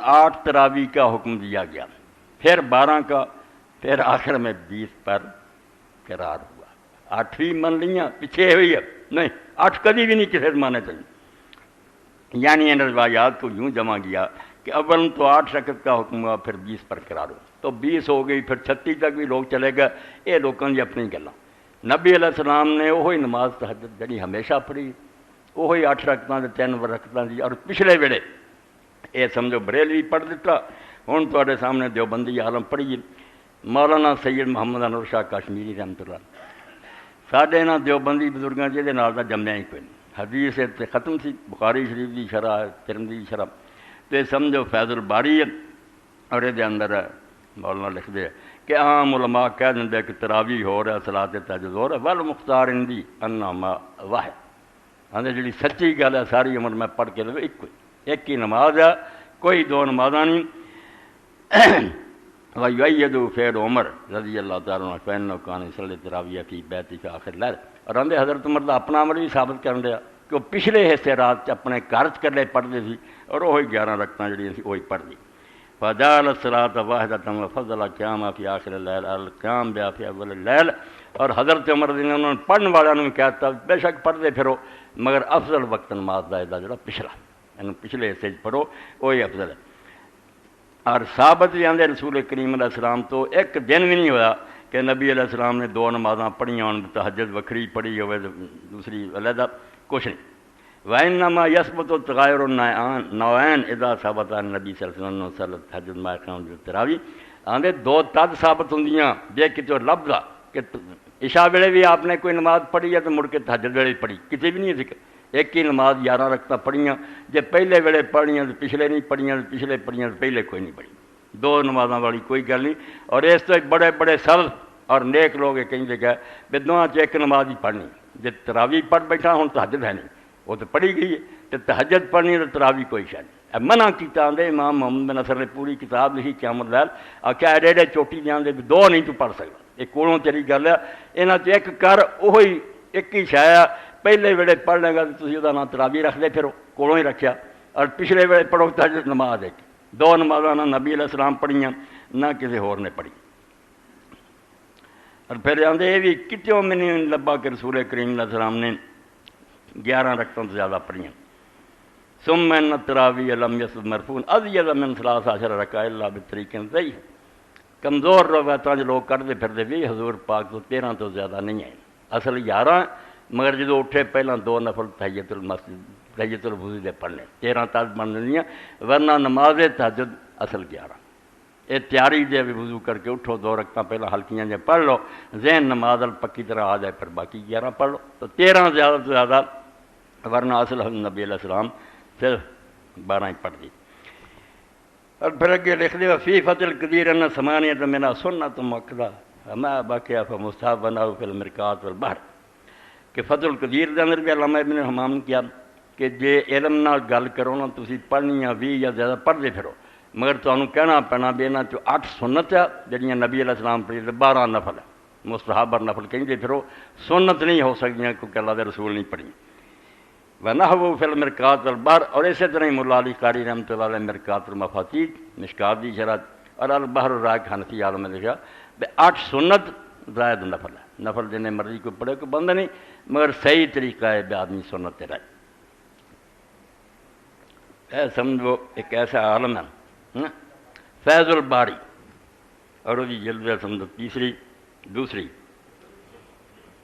8 تراویح کا حکم دیا گیا، پھر 12 کا، پھر آخر میں 20 پر قرار ہوا۔ 8 ہی من لیاں پیچھے ہوئی ہے نہیں، 8 کبھی بھی نہیں کسی زمانے چاہیے۔ یعنی ان روایات کو یوں جمع کیا کہ اول تو 8 رکعت کا حکم ہوا، پھر 20 پر قرار ہوا، تو 20 ہو گئی، پھر 36 تک بھی لوگ چلے گئے۔ یہ لوگوں کی اپنی گلاں۔ نبی علیہ السلام نے وہی نماز تہجد جڑی ہمیشہ پڑھی، وہی 8 رکعتاں 3 رکعتاں دی، اور پچھلے ویلے یہ سمجھو بریلوی پڑھ دیتا، ہوں تواڈے سامنے دیوبندی عالم پڑھی مولانا سید محمد انور شاہ کشمیری رحمۃ اللہ۔ ساڈے نہ دیوبندی بزرگاں جہدے نال دا جمیا ہی کوئی نہیں، حدیث تے ختم سی، بخاری شریف دی شرح ہے، ترمذی دی شرح تے سمجھو فیض الباری ہے، اور یہ اندر مولانا لکھ دے کہ عام علماء کہہ دیں کہ تراویح ہو رہا، صلاۃ تہجد ہو رہا، والمختار عندی انما واحد، آندے جڑی سچی گل ہے ساری عمر میں پڑھ کے لو ایک ہی نماز ہے، کوئی دو نمازاں نہیں۔ وَيُؤَيِّدُ فعل عمر رضی اللہ تعالیٰ عنہ فإنه كان يصلي التراویح فی بیتہ فی آخر اللیل، اور آندے حضرت عمر دا اپنا عمل بھی ثابت کرن دیا کہ وہ پچھلے حصے رات چ اپنے گھر چ کلے پڑھتے سی، اور وہی 11 رکعتاں جڑیاں سی وہی پڑھ دی۔ فجعل الصلاۃ واحدۃ وفضل القیام فی آخر اللیل علی القیام بها فی اول اللیل، اور حضرت عمر نے انہوں نے پڑھنے والوں نے کہتا بے شک پڑھتے پھرو، مگر افضل وقت نماز دا جڑا پچھلا، یعنی پچھلے حصے پڑھو وہی افضل ہے۔ اور ثابت بھی آندے رسول کریم علیہ السلام تو ایک دن بھی نہیں ہوا کہ نبی علیہ السلام نے 2 نمازاں پڑھیاں ہون، تہجد وکھری پڑھی ہوئے دوسری علیحدہ، کچھ نہیں۔ وَإِنَّمَا يَثْبُتُ تَغَايُرُ النَّوْعَيْنِ إِذَا ثَبَتَ عن نبی صلی اللہ علیہ وسلم صلی التہجد مع قیام التراویح، آندے 2 تد ثابت ہوندیاں جے کتے لفظ کہ عشاء ویلے بھی آپ نے کوئی نماز پڑھی ہے تو مڑ کے تہجد ویلے پڑھی، کتے بھی نہیں ذکر، ایک ہی نماز 11 رکعتاں پڑھیاں، جے پہلے ویلے پڑھیاں تو پچھلے نہیں پڑھیاں، پچھلے پڑھیاں تو پہلے کوئی نہیں پڑھی، 2 نمازاں والی کوئی گل نہیں۔ اور اس تو بڑے بڑے سلف اور نیک لوگ یہ کہیں گے بھی دونوں چ ایک نماز ہی پڑھنی، جے تراویح پڑھ بیٹھا ہوں تہجد ہے نہیں، وہ تو پڑھی گئی ہے، تو تہجد پڑھنی تو تراویح کوئی شاید نہیں۔ منع کیتا آندے امام محمد بن نصر نے پوری کتاب لکھی قیام اللیل، آخیا ایڈے ایڈے چوٹی دے آندے 2 نہیں تو پڑھ سکتا، یہ کولوں تیری گل ہے، یہاں چ ایک کر وہی ایک ہی شاید پہلے ویلے پڑھ لے گا تو تسی دا نام تراویح رکھ دے پھرو، کولوں ہی رکھیا، اور پچھلے ویلے پڑھو تہجد نماز ایک، 2 نمازاں نہ نبی علیہ السلام پڑھیاں نہ کسی ہور نے پڑھی۔ اور پھر آندے یہ بھی کتوں میں نہیں لبا کہ رسول کریم علیہ السلام نے 11 رکعتوں سے زیادہ پڑھیاں۔ ثم ان التراویح لم یثبت مرفوعا ازید من 13 رکعۃ الا بطریق ضعیف، کمزور روایتاں جو لوگ کرتے پھرتے بھی حضور پاک تو 13 تو زیادہ نہیں ہیں، اصل 11، مگر جدو اٹھے پہلا 2 نفل تحیت المسجد تحیت الوضو دے پڑھنے، 13 تک بن دیا، ورنہ نماز تہجد اصل 11۔ یہ تیاری دے بھی وضو کر کے اٹھو 2 رکعتاں پہلا ہلکیاں جے پڑھ لو، ذہن نماز پکی طرح آ جائے، پھر باقی 11 پڑھ لو، تو 13 زیادہ تو زیادہ، ورنہ اصل نبی علیہ السلام صرف 12 ہی پڑھ دی۔ اور پھر اگے لکھ دے فی فتح القدیر ان ثمانیۃ منھا سنۃ مؤکدہ وما بقی فمستحب ونحو فی المرقات والبحر، کہ فتح القدیر دے اندر بھی علامہ ابن حمام نے کیا کہ جے علم نال گل کرو نا تسی پڑھنی 20 یا زیادہ پڑھتے پھرو، مگر تمہیں کہنا پینا بھی یہاں 8 سنت ہے جہاں نبی علیہ السلام پڑھی، 12 نفل ہے، مستحب اور نفل کہیں پھرو، سنت نہیں ہو سکتی کیونکہ اللہ دے رسول نہیں پڑھی۔ وَنَحْوُ فِي الْمِرْقَاتِ وَالْبَحْرِ، اور اسی طرح ہی مولا علی قاری رحمۃ اللہ علیہ مرقات المفاتیح مشکات دی شرح اور البحر الرائق حنفی عالم میں لکھا کہ 8 سنت زائد نفل ہے، نفل جنہیں مرضی کو پڑھے کوئی بند نہیں، مگر صحیح طریقہ ہے بے آدمی سنت تے رہے۔ اے سمجھو ایک ایسا عالم ہے فیض الباری، اور وہ جلد سمجھو دوسری